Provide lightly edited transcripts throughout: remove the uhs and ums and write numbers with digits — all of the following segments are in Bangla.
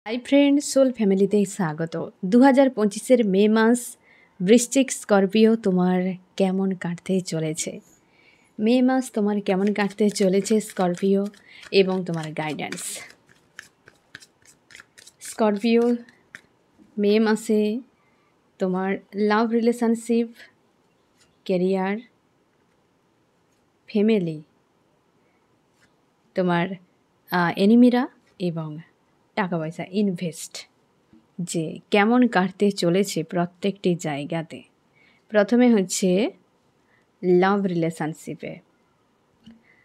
হাই ফ্রেন্ড, সোল ফ্যামিলিতে স্বাগত। 2025 মে মাস বৃশ্চিক স্করপিও তোমার কেমন কাটতে চলেছে? মে মাস তোমার কেমন কাটতে চলেছে স্করপিও, এবং তোমার গাইডেন্স। স্করপিও, মে মাসে তোমার লাভ রিলেশনশিপ, ক্যারিয়ার, ফ্যামিলি, তোমার এনিমিরা এবং টাকা পয়সা ইনভেস্ট যে কেমন কাটতে চলেছে প্রত্যেকটি জায়গাতে। প্রথমে হচ্ছে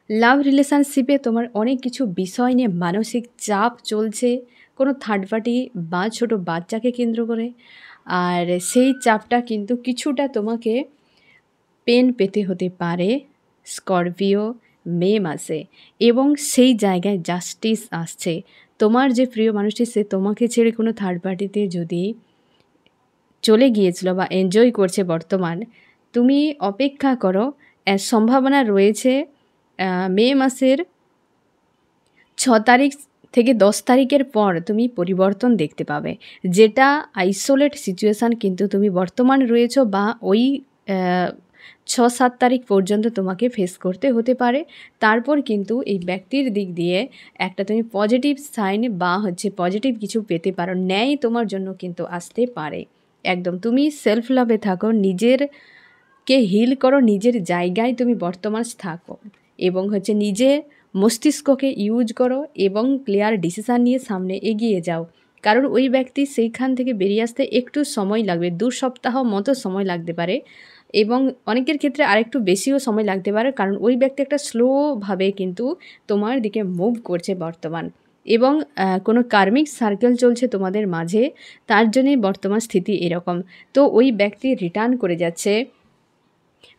লাভ রিলেশনশিপে তোমার অনেক কিছু বিষয় নিয়ে মানসিক চাপ চলছে, কোনো থার্ড পার্টি বা ছোট বাচ্চাকে কেন্দ্র করে। আর সেই চাপটা কিন্তু কিছুটা তোমাকে পেন পেতে হতে পারে স্করপিও মে মাসে, এবং সেই জায়গায় জাস্টিস আসছে। তোমার যে প্রিয় মানুষটি, সে তোমাকে ছেড়ে কোনো থার্ড পার্টিতে যদি চলে গিয়েছিল বা এনজয় করছে বর্তমান, তুমি অপেক্ষা করো। সম্ভাবনা রয়েছে মে মাসের 6 তারিখ থেকে 10 তারিখের পর তুমি পরিবর্তন দেখতে পাবে, যেটা আইসোলেট সিচুয়েশান কিন্তু তুমি বর্তমান রয়েছো, বা ওই 6-7 তারিখ পর্যন্ত তোমাকে ফেস করতে হতে পারে। তারপর কিন্তু এই ব্যক্তির দিক দিয়ে একটা তুমি পজিটিভ সাইন বা পজিটিভ কিছু পেতে পারো। ন্যায় তোমার জন্য কিন্তু আসতে পারে। একদম তুমি সেলফ লাভে থাকো, নিজেরকে হিল করো, নিজের জায়গায় তুমি বর্তমান থাকো, এবং নিজের মস্তিষ্ককে ইউজ করো এবং ক্লিয়ার ডিসিশান নিয়ে সামনে এগিয়ে যাও। কারণ ওই ব্যক্তি সেইখান থেকে বেরিয়ে আসতে একটু সময় লাগবে, 2 সপ্তাহ মতো সময় লাগতে পারে, এবং অনেকের ক্ষেত্রে আরেকটু বেশিও সময় লাগতে পারে, কারণ ওই ব্যক্তি একটা স্লোভাবে কিন্তু তোমার দিকে মুভ করছে বর্তমান, এবং কোনো কার্মিক সার্কেল চলছে তোমাদের মাঝে, তার জন্যই বর্তমান স্থিতি এরকম। তো ওই ব্যক্তি রিটার্ন করে যাচ্ছে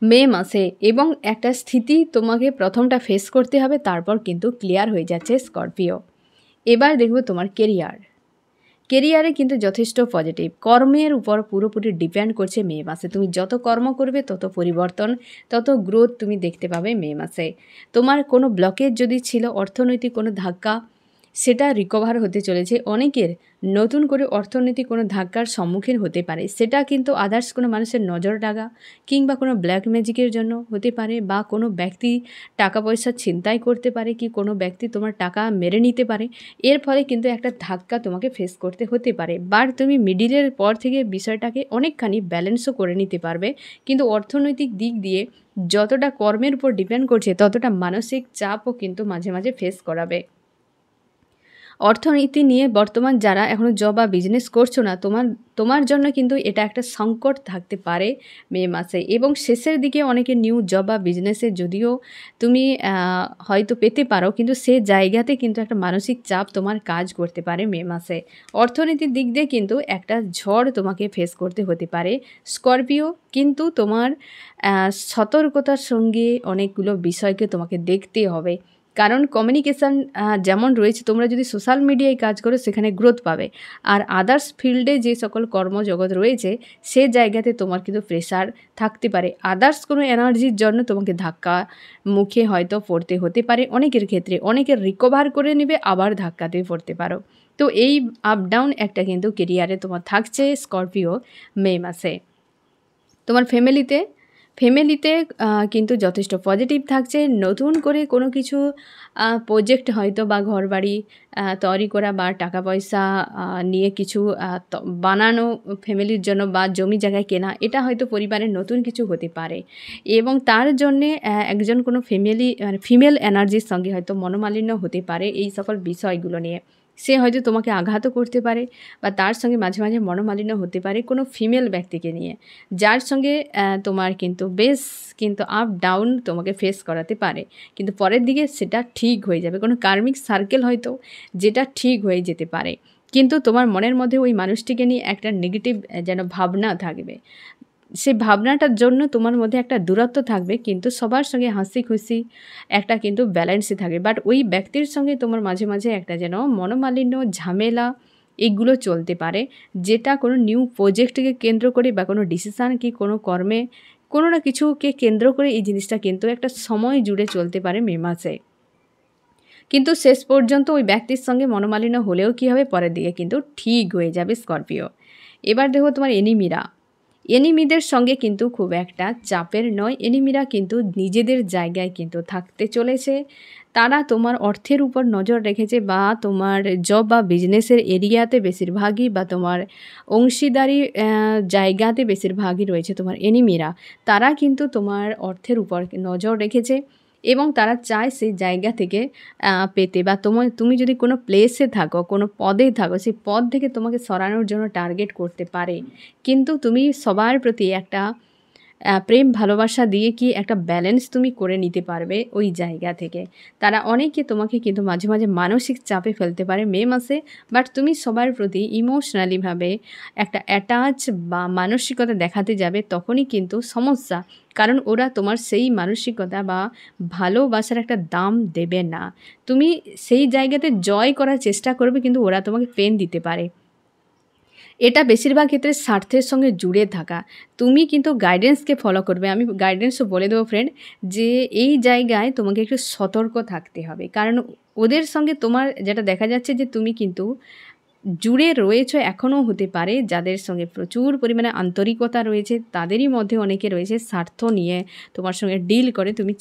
মে মাসে, এবং একটা স্থিতি তোমাকে প্রথমটা ফেস করতে হবে, তারপর কিন্তু ক্লিয়ার হয়ে যাচ্ছে স্করপিও। এবার দেখব তোমার কেরিয়ারে কিন্তু যথেষ্ট পজিটিভ, কর্মের উপর পুরোপুরি ডিপেন্ড করছে মে মাসে। তুমি যত কর্ম করবে তত পরিবর্তন, তত গ্রোথ তুমি দেখতে পাবে মে মাসে। তোমার কোনো ব্লকেজ যদি ছিল, অর্থনৈতিক কোনো ধাক্কা, সেটা রিকভার হতে চলেছে। অনেকের নতুন করে অর্থনৈতিক কোনো ধাক্কার সম্মুখীন হতে পারে, সেটা কিন্তু আদার্স কোনো মানুষের নজর লাগা কিংবা কোনো ব্ল্যাক ম্যাজিকের জন্য হতে পারে, বা কোনো ব্যক্তি টাকা পয়সা ছিনতাই করতে পারে, কি কোনো ব্যক্তি তোমার টাকা মেরে নিতে পারে। এর ফলে কিন্তু একটা ধাক্কা তোমাকে ফেস করতে হতে পারে, বাট তুমি মিডিলের পর থেকে বিষয়টাকে অনেকখানি ব্যালেন্সও করে নিতে পারবে। কিন্তু অর্থনৈতিক দিক দিয়ে যতটা কর্মের উপর ডিপেন্ড করছে, ততটা মানসিক চাপও কিন্তু মাঝে মাঝে ফেস করাবে। অর্থনীতি নিয়ে বর্তমান যারা এখনও জব বা বিজনেস করছো না, তোমার জন্য কিন্তু এটা একটা সংকট থাকতে পারে মে মাসে, এবং শেষের দিকে অনেকে নিউ জব বা বিজনেসে যদিও তুমি হয়তো পেতে পারো, কিন্তু সে জায়গাতে কিন্তু একটা মানসিক চাপ তোমার কাজ করতে পারে মে মাসে। অর্থনীতির দিক দিয়ে কিন্তু একটা ঝড় তোমাকে ফেস করতে হতে পারে স্করপিও, কিন্তু তোমার সতর্কতার সঙ্গে অনেকগুলো বিষয়কে তোমাকে দেখতে হবে। কারণ কমিউনিকেশান যেমন রয়েছে, তোমরা যদি সোশ্যাল মিডিয়ায় কাজ করো সেখানে গ্রোথ পাবে, আর আদার্স ফিল্ডে যে সকল কর্মজগৎ রয়েছে সে জায়গাতে তোমার কিন্তু প্রেশার থাকতে পারে। আদার্স কোনো এনার্জির জন্য তোমাকে ধাক্কা মুখে হয়তো পড়তে হতে পারে অনেকের ক্ষেত্রে, অনেকের রিকভার করে নেবে, আবার ধাক্কাতে পড়তে পারো। তো এই আপ ডাউন একটা কিন্তু কেরিয়ারে তোমার থাকছে স্করপিও মে মাসে। তোমার ফ্যামিলিতে কিন্তু যথেষ্ট পজিটিভ থাকছে। নতুন করে কোনো কিছু প্রজেক্ট হয়তো বা ঘরবাড়ি তৈরি করা বা টাকা পয়সা নিয়ে কিছু বানানো ফ্যামিলির জন্য, বা জমি জায়গায় কেনা, এটা হয়তো পরিবারের নতুন কিছু হতে পারে, এবং তার জন্যে একজন কোনো ফিমেল এনার্জির সঙ্গে হয়তো মনোমালিন্য হতে পারে। এই সকল বিষয়গুলো নিয়ে সে হয়তো তোমাকে আঘাতও করতে পারে, বা তার সঙ্গে মাঝে মাঝে মনোমালিন্য হতে পারে কোনো ফিমেল ব্যক্তিকে নিয়ে, যার সঙ্গে তোমার কিন্তু আপ ডাউন তোমাকে ফেস করাতে পারে। কিন্তু পরের দিকে সেটা ঠিক হয়ে যাবে, কোনো কার্মিক সার্কেল হয়তো যেটা ঠিক হয়ে যেতে পারে। কিন্তু তোমার মনের মধ্যে ওই মানুষটিকে নিয়ে একটা নেগেটিভ যেন ভাবনা থাকবে, সেই ভাবনাটার জন্য তোমার মধ্যে একটা দূরত্ব থাকবে, কিন্তু সবার সঙ্গে হাসি খুশি একটা কিন্তু ব্যালেন্সই থাকবে। বাট ওই ব্যক্তির সঙ্গে তোমার মাঝে মাঝে একটা যেন মনোমালিন্য, ঝামেলা এগুলো চলতে পারে, যেটা কোনো নিউ প্রজেক্টকে কেন্দ্র করে বা কোনো ডিসিশান কি কোনো কর্মে কোনো না কিছুকে কেন্দ্র করে এই জিনিসটা কিন্তু একটা সময় জুড়ে চলতে পারে মে মাসে। কিন্তু শেষ পর্যন্ত ওই ব্যক্তির সঙ্গে মনোমালিন্য হলেও কী হবে, পরের দিকে কিন্তু ঠিক হয়ে যাবে স্করপিও। এবার দেখো তোমার এনিমিরা। এনিমিদের সঙ্গে কিন্তু খুব একটা চাপের নয়, এনিমিরা কিন্তু নিজেদের জায়গায় কিন্তু থাকতে চলেছে। তারা তোমার অর্থের উপর নজর রেখেছে, বা তোমার জব বা বিজনেসের এরিয়াতে বেশিরভাগই, বা তোমার অংশীদারি জায়গাতে বেশিরভাগই রয়েছে তোমার এনিমিরা। তারা কিন্তু তোমার অর্থের উপর নজর রেখেছে এবং তারা চায় সেই জায়গা থেকে পেতে, বা তুমি যদি কোনো প্লেসে থাকো, কোনো পদে থাকো, সেই পদ থেকে তোমাকে সরানোর জন্য টার্গেট করতে পারে। কিন্তু তুমি সবার প্রতি একটা প্রেম ভালোবাসা দিয়ে কি একটা ব্যালেন্স তুমি করে নিতে পারবে ওই জায়গা থেকে। তারা অনেকে তোমাকে কিন্তু মাঝে মাঝে মানসিক চাপে ফেলতে পারে মে মাসে, বাট তুমি সবার প্রতি ইমোশনালিভাবে একটা অ্যাটাচ বা মানসিকতা দেখাতে যাবে, তখনই কিন্তু সমস্যা। কারণ ওরা তোমার সেই মানসিকতা বা ভালোবাসার একটা দাম দেবে না। তুমি সেই জায়গাতে জয় করার চেষ্টা করবে, কিন্তু ওরা তোমাকে পেন দিতে পারে। এটা বেশিরভাগ ক্ষেত্রে স্বার্থের সঙ্গে জুড়ে থাকা। তুমি কিন্তু গাইডেন্সকে ফলো করবে। আমি গাইডেন্সও বলে দেবো ফ্রেন্ড, যে এই জায়গায় তোমাকে একটু সতর্ক থাকতে হবে। কারণ ওদের সঙ্গে তোমার যেটা দেখা যাচ্ছে যে তুমি কিন্তু জুড়ে রয়েছো এখনও হতে পারে, যাদের সঙ্গে প্রচুর পরিমাণে আন্তরিকতা রয়েছে, তাদেরই মধ্যে অনেকে রয়েছে স্বার্থ নিয়ে তোমার সঙ্গে ডিল করে, তুমি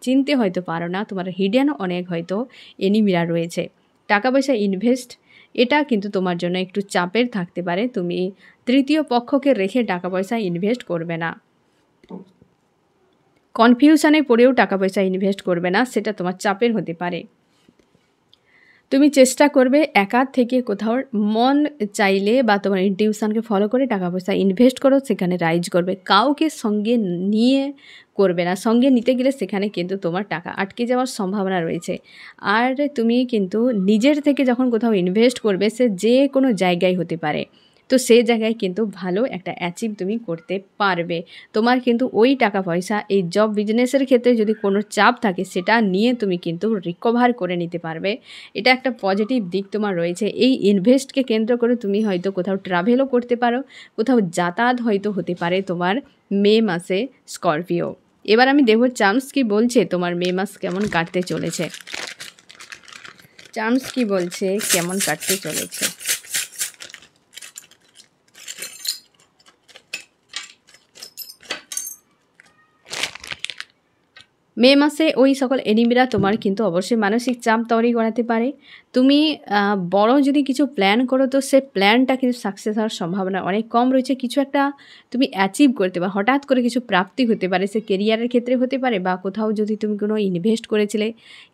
চিনতে হয়তো পারো না। তোমার হিডেন অনেক হয়তো এনিমিরা রয়েছে। টাকা পয়সা ইনভেস্ট, এটা কিন্তু তোমার জন্য একটু চাপের থাকতে পারে। তুমি তৃতীয় পক্ষকে রেখে টাকা পয়সা ইনভেস্ট করবে না, কনফিউশনে পড়েও টাকা পয়সা ইনভেস্ট করবে না, সেটা তোমার চাপের হতে পারে। তুমি চেষ্টা করবে একা থেকে কোথাও মন চাইলে বা তোমার ইনটিউশনকে ফলো করে টাকা পয়সা ইনভেস্ট করো, সেখানে রাইজ করবে। কাউকে সঙ্গে নিয়ে করবে না, সঙ্গে নিতে গেলে সেখানে কিন্তু তোমার টাকা আটকে যাওয়ার সম্ভাবনা রয়েছে। আর তুমি কিন্তু নিজের থেকে যখন কোথাও ইনভেস্ট করবে, সে যে কোনো জায়গায় হতে পারে, তো সেই জায়গায় কিন্তু ভালো একটা অ্যাচিভ তুমি করতে পারবে। তোমার কিন্তু ওই টাকা পয়সা এই জব বিজনেসের ক্ষেত্রে যদি কোনো চাপ থাকে, সেটা নিয়ে তুমি কিন্তু রিকভার করে নিতে পারবে। এটা একটা পজিটিভ দিক তোমার রয়েছে। এই ইনভেস্টকে কেন্দ্র করে তুমি হয়তো কোথাও ট্রাভেলও করতে পারো, কোথাও যাতায়াত হয়তো হতে পারে তোমার মে মাসে স্করপিও। এবার আমি দেখব চার্মস কি বলছে, তোমার মে মাস কেমন কাটতে চলেছে। চার্মস কি বলছে, কেমন কাটতে চলেছে। মে মাসে ওই সকল এনিমিরা তোমার কিন্তু অবশ্যই মানসিক চাপ তৈরি করাতে পারে। তুমি বড় যদি কিছু প্ল্যান করো, তো সে প্ল্যানটা কিন্তু সাকসেস হওয়ার সম্ভাবনা অনেক কম রয়েছে। কিছু একটা তুমি অ্যাচিভ করতে পারো, হঠাৎ করে কিছু প্রাপ্তি হতে পারে, সে কেরিয়ারের ক্ষেত্রে হতে পারে, বা কোথাও যদি তুমি কোনো ইনভেস্ট করেছিলে,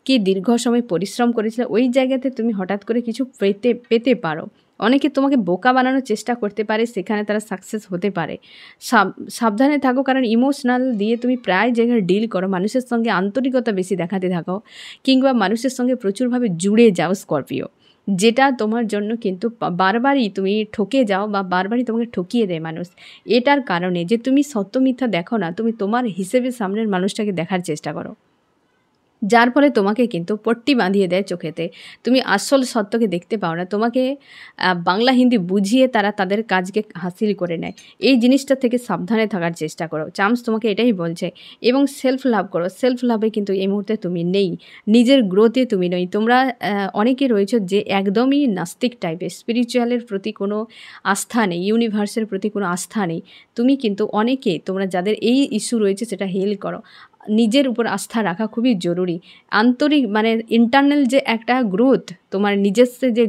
কি দীর্ঘ সময় পরিশ্রম করেছিলে, ওই জায়গাতে তুমি হঠাৎ করে কিছু পেতে পারো। অনেকে তোমাকে বোকা বানানোর চেষ্টা করতে পারে, সেখানে তারা সাকসেস হতে পারে। সাবধানে থাকো, কারণ ইমোশনাল দিয়ে তুমি প্রায় জায়গায় ডিল করো, মানুষের সঙ্গে আন্তরিকতা বেশি দেখাতে থাকো, কিংবা মানুষের সঙ্গে প্রচুরভাবে জুড়ে যাও স্করপিও, যেটা তোমার জন্য কিন্তু বারবারই তুমি ঠকে যাও, বা বারবারই তোমাকে ঠকিয়ে দেয় মানুষ। এটার কারণে যে তুমি সত্য মিথ্যা দেখো না, তুমি তোমার হিসেবে সামনের মানুষটাকে দেখার চেষ্টা করো, যার ফলে তোমাকে কিন্তু পট্টি বাঁধিয়ে দেয় চোখেতে। তুমি আসল সত্যকে দেখতে পাও না, তোমাকে বাংলা হিন্দি বুঝিয়ে তারা তাদের কাজকে হাসিল করে নেয়। এই জিনিসটা থেকে সাবধানে থাকার চেষ্টা করো, চার্মস তোমাকে এটাই বলছে। এবং সেলফ লাভ করো। সেলফ লাভে কিন্তু এই মুহূর্তে তুমি নেই, নিজের গ্রোথে তুমি নেই। তোমরা অনেকে রয়েছে যে একদমই নাস্তিক টাইপের, স্পিরিচুয়ালের প্রতি কোনো আস্থা নেই, ইউনিভার্সের প্রতি কোনো আস্থা নেই। তুমি কিন্তু অনেকে তোমরা যাদের এই ইস্যু রয়েছে, সেটা হেল করো। নিজের উপর আস্থা রাখা খুবই জরুরি। আন্তরিক মানে ইন্টারনাল যে একটা গ্রোথ, তোমার নিজস্ব যে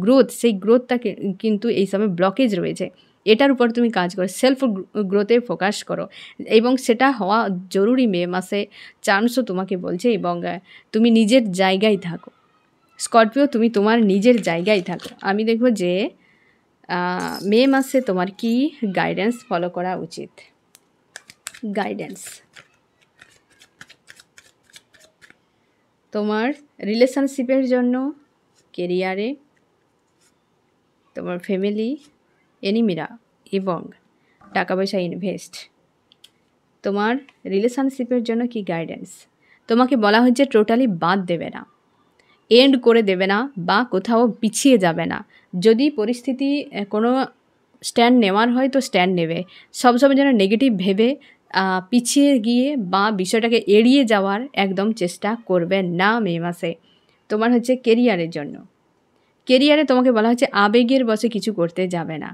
গ্রোথ, সেই গ্রোথটা কিন্তু এই সময় ব্লকেজ রয়েছে। এটার উপর তুমি কাজ করো, সেলফ গ্রোথে ফোকাস করো, এবং সেটা হওয়া জরুরি মে মাসে। চান্সও তোমাকে বলছে, এবং তুমি নিজের জায়গায় থাকো স্করপিও, তুমি তোমার নিজের জায়গায় থাকো। আমি দেখব যে মে মাসে তোমার কি গাইডেন্স ফলো করা উচিত। গাইডেন্স তোমার রিলেশনশিপের জন্য, কেরিয়ারে, তোমার ফ্যামিলি, এনিমিরা, এবং টাকা পয়সা ইনভেস্ট। তোমার রিলেশনশিপের জন্য কি গাইডেন্স। তোমাকে বলা হচ্ছে টোটালি বাদ দেবে না, এন্ড করে দেবে না, বা কোথাও পিছিয়ে যাবে না। যদি পরিস্থিতি কোনো স্ট্যান্ড নেওয়ার হয়, তো স্ট্যান্ড নেবে। সবসময় যেন নেগেটিভ ভেবে পিছিয়ে গিয়ে বা বিষয়টাকে এড়িয়ে যাওয়ার একদম চেষ্টা করবেন না মে মাসে। তোমার হচ্ছে কেরিয়ারের জন্য। কেরিয়ারে তোমাকে বলা হচ্ছে আবেগের বশে কিছু করতে যাবে না।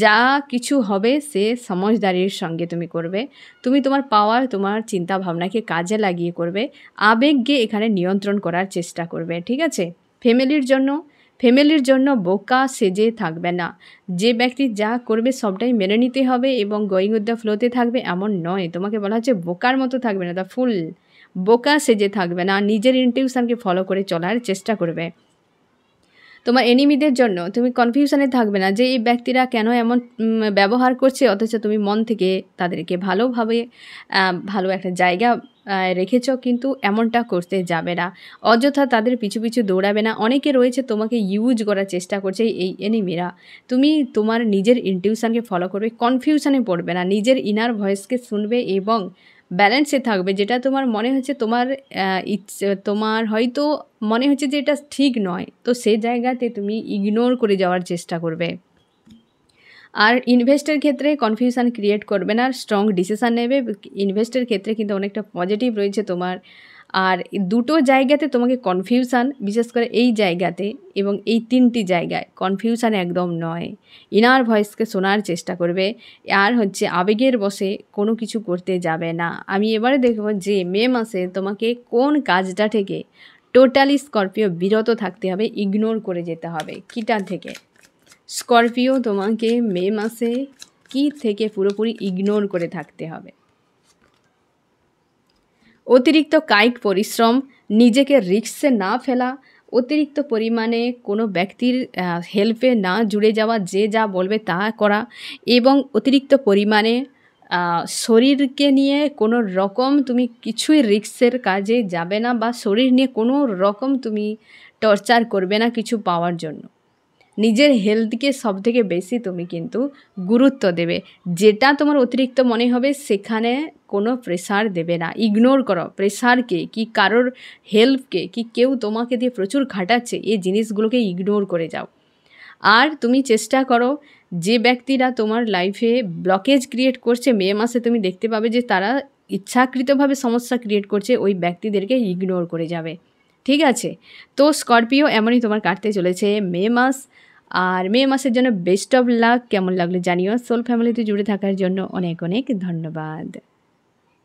যা কিছু হবে সে সমঝদারির সঙ্গে তুমি করবে। তুমি তোমার পাওয়ার, তোমার চিন্তা ভাবনাকে কাজে লাগিয়ে করবে। আবেগকে এখানে নিয়ন্ত্রণ করার চেষ্টা করবে, ঠিক আছে? ফ্যামিলির জন্য বোকা সেজে থাকবে না। যে ব্যক্তি যা করবে সবটাই মেনে নিতে হবে এবং গোয়িং উইথ দ্য ফ্লোতে থাকবে এমন নয়। তোমাকে বলা হচ্ছে বোকার মতো থাকবে না, দ্য ফুল। বোকা সেজে থাকবে না, নিজের ইনটিউশনকে ফলো করে চলার চেষ্টা করবে। তোমার এনিমিদের জন্য তুমি কনফিউশনে থাকবে না যে এই ব্যক্তিরা কেন এমন ব্যবহার করছে, অথচ তুমি মন থেকে তাদেরকে ভালোভাবে ভালো একটা জায়গা রেখেছ, কিন্তু এমনটা করতে যাবে না। অযথা তাদের পিছু পিছু দৌড়াবে না। অনেকে রয়েছে তোমাকে ইউজ করার চেষ্টা করছে এই এনিমিরা। তুমি তোমার নিজের ইনটিউশনকে ফলো করবে, কনফিউশনে পড়বে না, নিজের ইনার ভয়েসকে শুনবে এবং ব্যালেন্সে থাকবে। যেটা তোমার মনে হচ্ছে তোমার হয়তো মনে হচ্ছে যে এটা ঠিক নয়, তো সেই জায়গাতে তুমি ইগনোর করে যাওয়ার চেষ্টা করবে। আর ইনভেস্টের ক্ষেত্রে কনফিউশন ক্রিয়েট করবে না, স্ট্রং ডিসিশান নেবে। ইনভেস্টের ক্ষেত্রে কিন্তু অনেকটা পজিটিভ রয়েছে তোমার। আর দুটো জায়গাতে তোমাকে কনফিউশান, বিশেষ করে এই জায়গাতে এবং এই 3টি জায়গায় কনফিউশান একদম নয়। ইনার ভয়েসকে শোনার চেষ্টা করবে, আর হচ্ছে আবেগের বশে কোনো কিছু করতে যাবে না। আমি এবারে দেখব যে মে মাসে তোমাকে কোন কাজটা থেকে টোটালি স্করপিও বিরত থাকতে হবে, ইগনোর করে যেতে হবে। কিটা থেকে স্করপিও তোমাকে মে মাসে কি থেকে পুরোপুরি ইগনোর করে থাকতে হবে? অতিরিক্ত কায়িক পরিশ্রম, নিজেকে রিস্কে না ফেলা, অতিরিক্ত পরিমাণে কোনো ব্যক্তির হেল্পে না জুড়ে যাওয়া, যে যা বলবে তা করা, এবং অতিরিক্ত পরিমাণে শরীরকে নিয়ে কোনো রকম তুমি কিছুই রিস্কের কাজে যাবে না, বা শরীর নিয়ে কোনো রকম তুমি টর্চার করবে না কিছু পাওয়ার জন্য। নিজের হেলথকে সবথেকে বেশি তুমি কিন্তু গুরুত্ব দেবে। যেটা তোমার অতিরিক্ত মনে হবে সেখানে কোনো প্রেশার দেবে না, ইগনোর করো প্রেশারকে, কি কারোর হেল্পকে, কি কেউ তোমাকে দিয়ে প্রচুর খাটাচ্ছে, এই জিনিসগুলোকে ইগনোর করে যাও। আর তুমি চেষ্টা করো, যে ব্যক্তিরা তোমার লাইফে ব্লকেজ ক্রিয়েট করছে মে মাসে তুমি দেখতে পাবে যে তারা ইচ্ছাকৃতভাবে সমস্যা ক্রিয়েট করছে, ওই ব্যক্তিদেরকে ইগনোর করে যাবে, ঠিক আছে? তো স্করপিও এমনই তোমার কাটতে চলেছে মে মাস। আর মে মাসের জন্য বেস্ট অফ লাক। কেমন লাগলো জানিও। সোল ফ্যামিলিতে জুড়ে থাকার জন্য অনেক অনেক ধন্যবাদ।